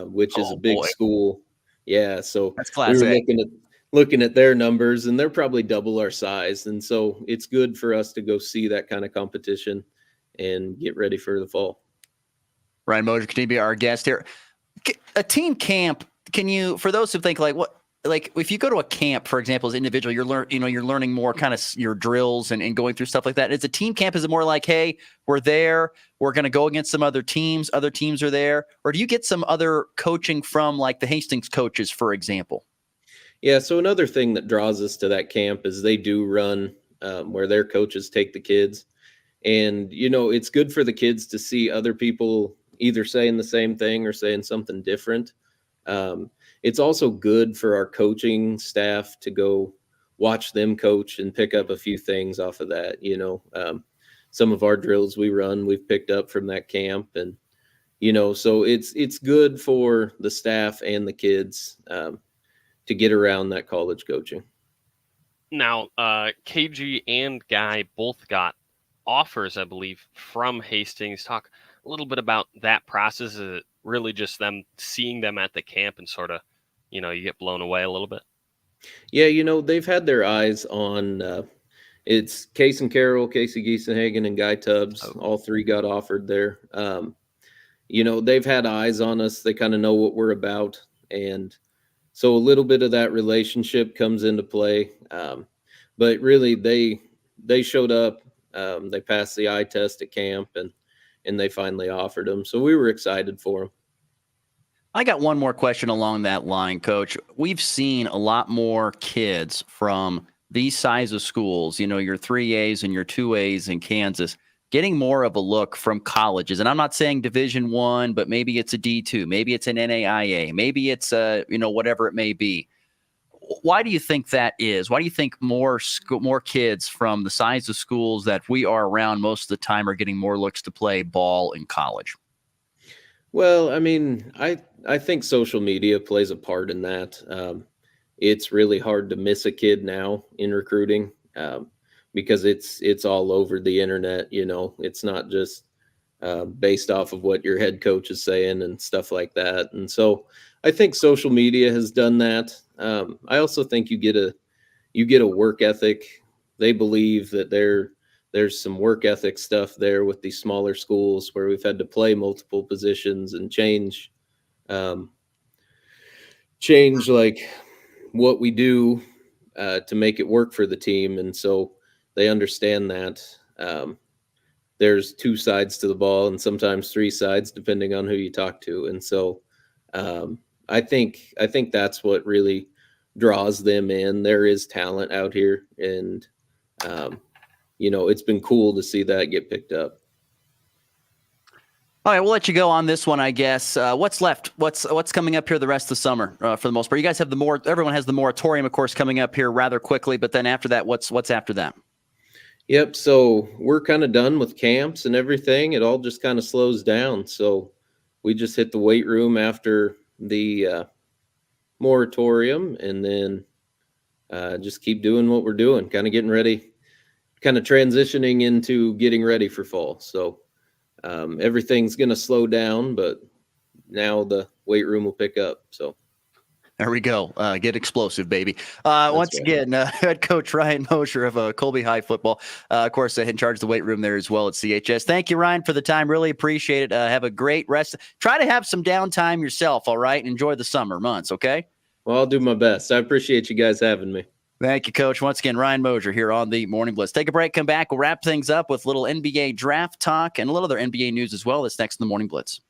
which is a big school. Yeah. So that's Class we A. were looking at their numbers, and they're probably double our size. And so it's good for us to go see that kind of competition and get ready for the fall. Ryan Mosier continue to be our guest here. A team camp, for those who think if you go to a camp, for example, as an individual, you're learning more kind of your drills and going through stuff like that. Is a team camp, is it more like, hey, we're there, we're going to go against some other teams are there? Or do you get some other coaching from like the Hastings coaches, for example? Yeah. So another thing that draws us to that camp is they do run where their coaches take the kids. And, it's good for the kids to see other people either saying the same thing or saying something different. It's also good for our coaching staff to go watch them coach and pick up a few things off of that. Some of our drills we run, we've picked up from that camp, and, so it's good for the staff and the kids get around that college coaching. Now, KG and Guy both got offers, I believe, from Hastings. Talk a little bit about that process. Is it really just them seeing them at the camp and sort of, you get blown away a little bit? Yeah, they've had their eyes on it's Case and Carroll, Casey Giesenhagen, and Guy Tubbs. All three got offered there. They've had eyes on us. They kind of know what we're about. And so a little bit of that relationship comes into play. But really, they showed up. They passed the eye test at camp, and they finally offered them. So we were excited for them. I got one more question along that line, Coach. We've seen a lot more kids from these size of schools, your 3As and your 2As in Kansas, getting more of a look from colleges. And I'm not saying Division I, but maybe it's a D2, maybe it's an NAIA, maybe it's whatever it may be. Why do you think that is? Why do you think more kids from the size of schools that we are around most of the time are getting more looks to play ball in college? Well, I think social media plays a part in that. It's really hard to miss a kid now in recruiting because it's all over the internet. It's not just based off of what your head coach is saying and stuff like that. And so I think social media has done that. I also think you get a work ethic. They believe that there's some work ethic stuff there with these smaller schools where we've had to play multiple positions and change like what we do to make it work for the team. And so they understand that there's two sides to the ball and sometimes three sides depending on who you talk to. And so I think that's what really draws them in. There is talent out here, and it's been cool to see that get picked up. All right, we'll let you go on this one, I guess. What's left? What's coming up here the rest of the summer for the most part? You guys have everyone has the moratorium, of course, coming up here rather quickly. But then after that, what's after that? Yep. So we're kind of done with camps and everything. It all just kind of slows down. So we just hit the weight room after the moratorium, and then just keep doing what we're doing, kind of getting ready, kind of transitioning into getting ready for fall. So everything's going to slow down, but now the weight room will pick up. So there we go. Get explosive, baby. Once again, head coach Ryan Mosher of Colby High football, of course, in charge of the weight room there as well at CHS. Thank you, Ryan, for the time. Really appreciate it. Have a great rest. Try to have some downtime yourself, all right? Enjoy the summer months, okay? Well, I'll do my best. I appreciate you guys having me. Thank you, Coach. Once again, Ryan Mosher here on the Morning Blitz. Take a break, come back. We'll wrap things up with a little NBA draft talk and a little other NBA news as well. That's next in the Morning Blitz.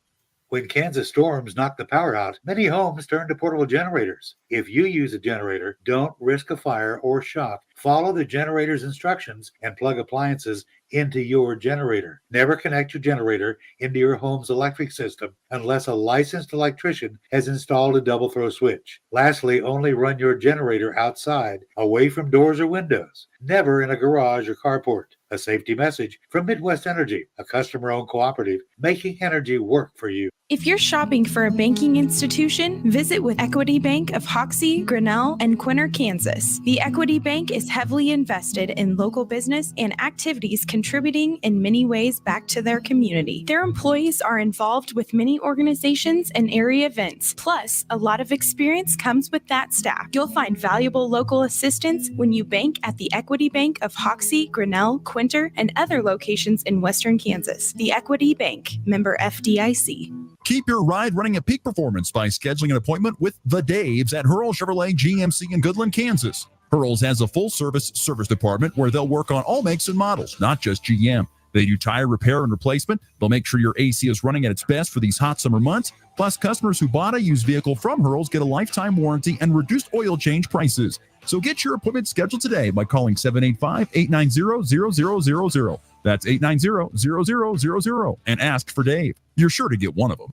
When Kansas storms knock the power out, many homes turn to portable generators. If you use a generator, don't risk a fire or shock. Follow the generator's instructions and plug appliances into your generator. Never connect your generator into your home's electric system unless a licensed electrician has installed a double throw switch. Lastly, only run your generator outside, away from doors or windows, never in a garage or carport. A safety message from Midwest Energy, a customer-owned cooperative making energy work for you. If you're shopping for a banking institution, visit with Equity Bank of Hoxie, Grinnell, and Quinter, Kansas. The Equity Bank is heavily invested in local business and activities contributing in many ways back to their community. Their employees are involved with many organizations and area events. Plus, a lot of experience comes with that staff. You'll find valuable local assistance when you bank at the Equity Bank of Hoxie, Grinnell, Quinter, and other locations in Western Kansas. The Equity Bank, member FDIC. Keep your ride running at peak performance by scheduling an appointment with the Daves at Hurl Chevrolet GMC in Goodland, Kansas. Hurl's has a full-service service department where they'll work on all makes and models, not just GM. They do tire repair and replacement. They'll make sure your AC is running at its best for these hot summer months. Plus, customers who bought a used vehicle from Hurl's get a lifetime warranty and reduced oil change prices. So get your appointment scheduled today by calling 785-890-0000. That's 890-0000 and ask for Dave. You're sure to get one of them.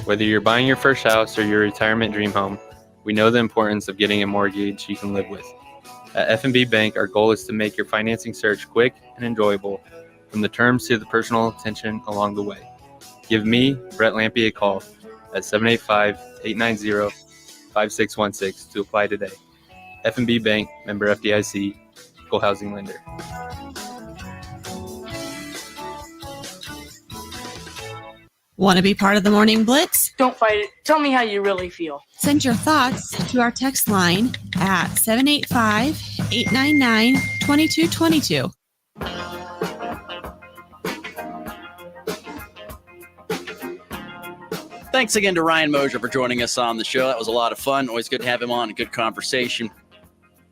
Whether you're buying your first house or your retirement dream home, we know the importance of getting a mortgage you can live with. At F&B Bank, our goal is to make your financing search quick and enjoyable, from the terms to the personal attention along the way. Give me, Brett Lampy, a call at 785-890-5600 5616 to apply today. F&B Bank, member FDIC, equal housing lender. Want to be part of the Morning Blitz? Don't fight it. Tell me how you really feel. Send your thoughts to our text line at 785-899-2222. Thanks again to Ryan Mosier for joining us on the show. That was a lot of fun. Always good to have him on. A good conversation.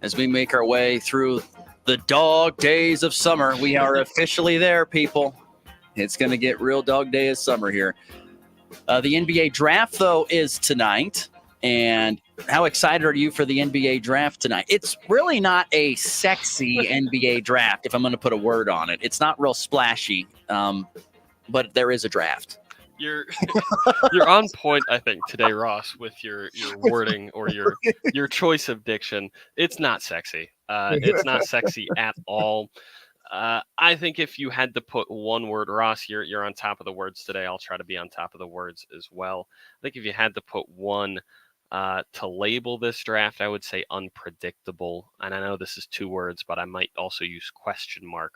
As we make our way through the dog days of summer, we are officially there, people. It's going to get real dog day of summer here. The NBA draft, though, is tonight. And how excited are you for the NBA draft tonight? It's really not a sexy NBA draft, if I'm going to put a word on it. It's not real splashy, but there is a draft. You're on point, I think, today, Ross, with your wording or your choice of diction. It's not sexy. It's not sexy at all. I think if you had to put one word, Ross, you're on top of the words today. I'll try to be on top of the words as well. I think if you had to put one to label this draft, I would say unpredictable. And I know this is 2 words, but I might also use question mark.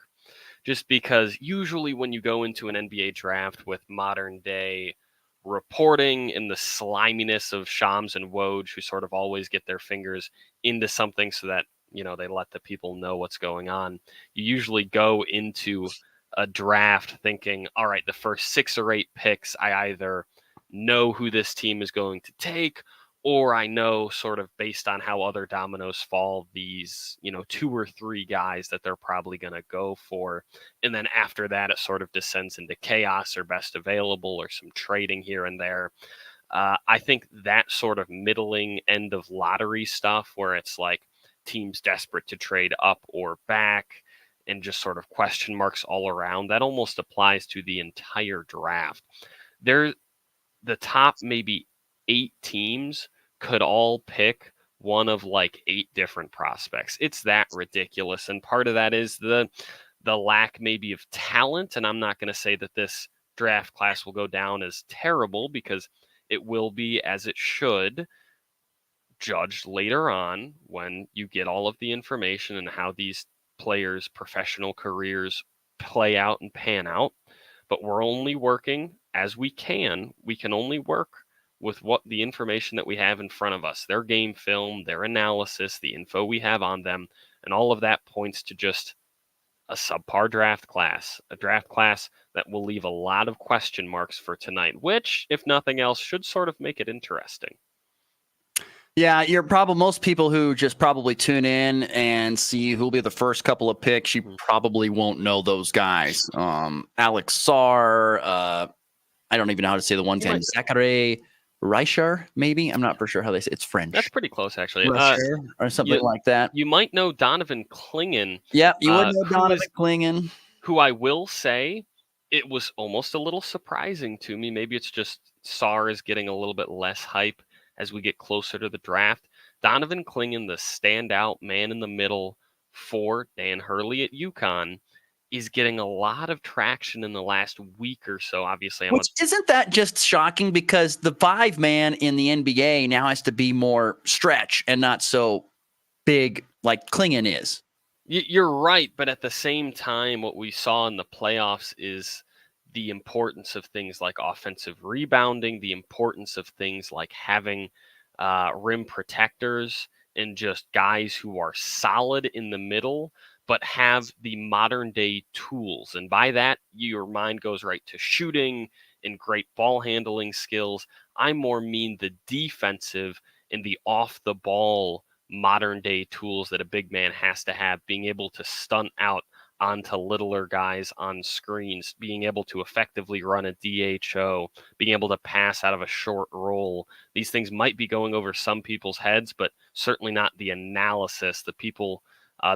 Just because usually when you go into an NBA draft with modern day reporting and the sliminess of Shams and Woj, who sort of always get their fingers into something so that, they let the people know what's going on. You usually go into a draft thinking, all right, the first 6 or 8 picks, I either know who this team is going to take, or I know sort of based on how other dominoes fall, these, 2 or 3 guys that they're probably going to go for. And then after that, it sort of descends into chaos or best available or some trading here and there. I think that sort of middling end of lottery stuff where it's like teams desperate to trade up or back and just sort of question marks all around, that almost applies to the entire draft. The top maybe 8 teams could all pick one of like 8 different prospects. It's that ridiculous. And part of that is the lack maybe of talent. And I'm not going to say that this draft class will go down as terrible, because it will be, as it should, judged later on when you get all of the information and how these players' professional careers play out and pan out. But we're only working as we can. We can only work with what the information that we have in front of us, their game film, their analysis, the info we have on them, and all of that points to just a subpar draft class, a draft class that will leave a lot of question marks for tonight, which, if nothing else, should sort of make it interesting. Yeah, most people who just probably tune in and see who'll be the first couple of picks, you probably won't know those guys. Alex Sarr, I don't even know how to say the one time. Zachary Reicher, maybe? I'm not for sure how they say it. It's French. That's pretty close, actually. Or something like that. You might know Donovan Clingan. Yeah, you would know Donovan Clingan. Who I will say, it was almost a little surprising to me. Maybe it's just Sarr is getting a little bit less hype as we get closer to the draft. Donovan Clingan, the standout man in the middle for Dan Hurley at UConn, is getting a lot of traction in the last week or so. Obviously, isn't that just shocking, because the 5-man in the NBA now has to be more stretch and not so big like Clingan is. You're right, but at the same time, what we saw in the playoffs is the importance of things like offensive rebounding, the importance of things like having rim protectors and just guys who are solid in the middle, but have the modern day tools. And by that, your mind goes right to shooting and great ball handling skills. I more mean the defensive and the off the ball modern day tools that a big man has to have, being able to stunt out onto littler guys on screens, being able to effectively run a DHO, being able to pass out of a short roll. These things might be going over some people's heads, but certainly not the analysis. The people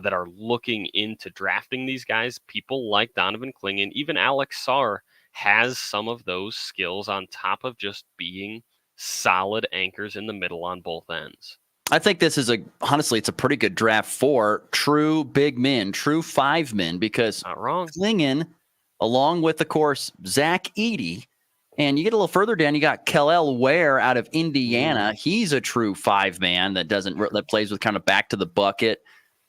that are looking into drafting these guys, people like Donovan Clingan, even Alex Sarr, has some of those skills on top of just being solid anchors in the middle on both ends. I think this is honestly, it's a pretty good draft for true big men, true 5 men, because not wrong. Clingan, along with, of course, Zach Edey, And you get a little further down, you got Kellel Ware out of Indiana. He's a true 5-man that plays with kind of back to the bucket,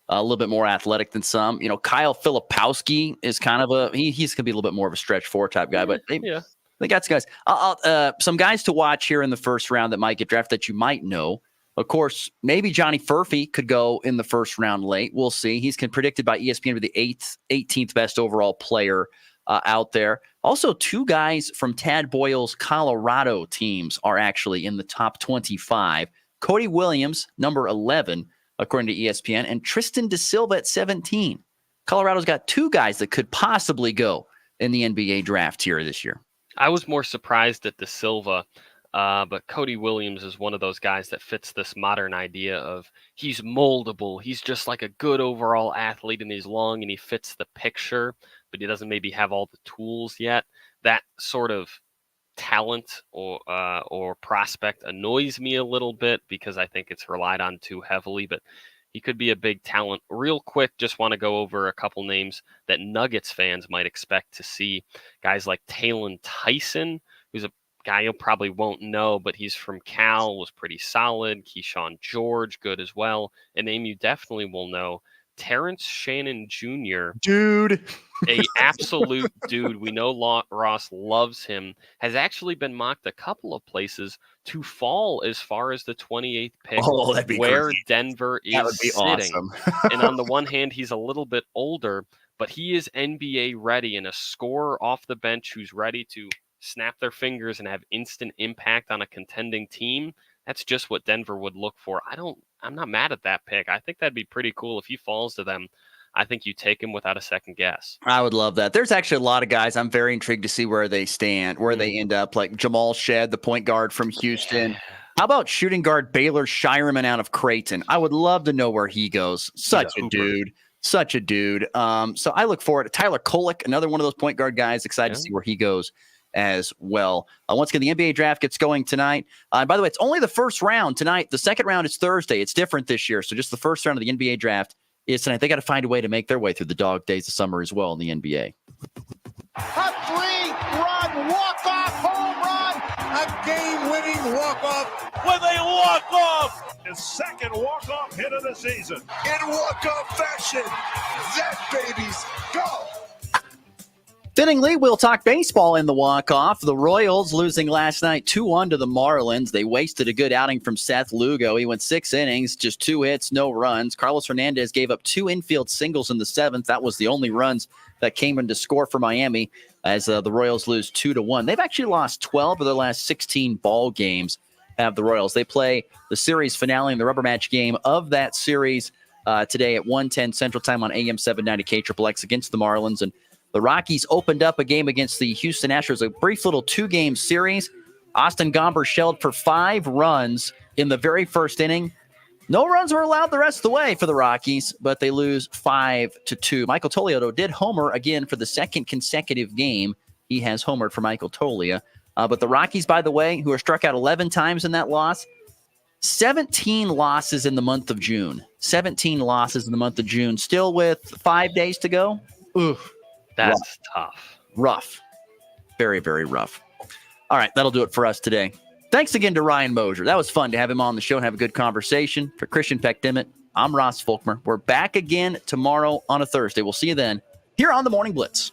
a little bit more athletic than some. Kyle Filipowski is kind of he's going to be a little bit more of a stretch 4 type guy, but they got some guys. Some guys to watch here in the first round that might get drafted that you might know. Of course, maybe Johnny Furphy could go in the first round late. We'll see. He's predicted by ESPN to be the 18th best overall player out there. Also, 2 guys from Tad Boyle's Colorado teams are actually in the top 25. Cody Williams, number 11, according to ESPN, and Tristan Da Silva at 17. Colorado's got 2 guys that could possibly go in the NBA draft here this year. I was more surprised at Da Silva, but Cody Williams is one of those guys that fits this modern idea of he's moldable. He's just like a good overall athlete, and he's long and he fits the picture, but he doesn't maybe have all the tools yet. That sort of talent or prospect annoys me a little bit because I think it's relied on too heavily, but he could be a big talent. Real quick, just want to go over a couple names that Nuggets fans might expect to see. Guys like Talon Tyson, who's a guy you probably won't know, but he's from Cal, was pretty solid. Keyshawn George, good as well. A name you definitely will know, Terrence Shannon Jr. Dude. A absolute dude. We know Ross loves him. Has actually been mocked a couple of places to fall as far as the 28th pick, that'd be where great. Denver is That would be sitting. awesome. And on the one hand, he's a little bit older, but he is NBA ready and a scorer off the bench who's ready to snap their fingers and have instant impact on a contending team. That's just what Denver would look for. I'm not mad at that pick. I think that'd be pretty cool if he falls to them. I think you take him without a second guess. I would love that. There's actually a lot of guys I'm very intrigued to see where they stand, where they end up, like Jamal Shedd, the point guard from Houston. Yeah. How about shooting guard Baylor Shireman out of Creighton? I would love to know where he goes. Such a dude. So I look forward to Tyler Kolek, another one of those point guard guys. Excited to see where he goes as well. Once again, the NBA draft gets going tonight. By the way, it's only the first round tonight. The second round is Thursday. It's different this year. So just the first round of the NBA draft is tonight. They got to find a way to make their way through the dog days of summer as well in the NBA. A 3-run walk-off home run. A game-winning walk-off with a walk-off. His second walk-off hit of the season. In walk-off fashion. That baby's go. Fittingly, we'll talk baseball in the walk-off. The Royals losing last night 2-1 to the Marlins. They wasted a good outing from Seth Lugo. He went 6 innings, just 2 hits, no runs. Carlos Hernandez gave up 2 infield singles in the 7th. That was the only runs that came in to score for Miami as the Royals lose 2-1. They've actually lost 12 of their last 16 ball games, have the Royals. They play the series finale in the rubber match game of that series today at 1:10 Central Time on AM 790 KXXX against the Marlins. And the Rockies opened up a game against the Houston Astros, a brief little 2-game series. Austin Gomber shelled for 5 runs in the very first inning. No runs were allowed the rest of the way for the Rockies, but they lose 5-2. Michael Toglia did homer again for the second consecutive game. He has homered for Michael Toglia. But the Rockies, by the way, who are struck out 11 times in that loss, 17 losses in the month of June. 17 losses in the month of June. Still with 5 days to go. Oof. That's tough. Rough. Very, very rough. All right, that'll do it for us today. Thanks again to Ryan Mosier. That was fun to have him on the show and have a good conversation. For Christian Peck-Dimit, I'm Ross Volkmer. We're back again tomorrow on a Thursday. We'll see you then here on the Morning Blitz.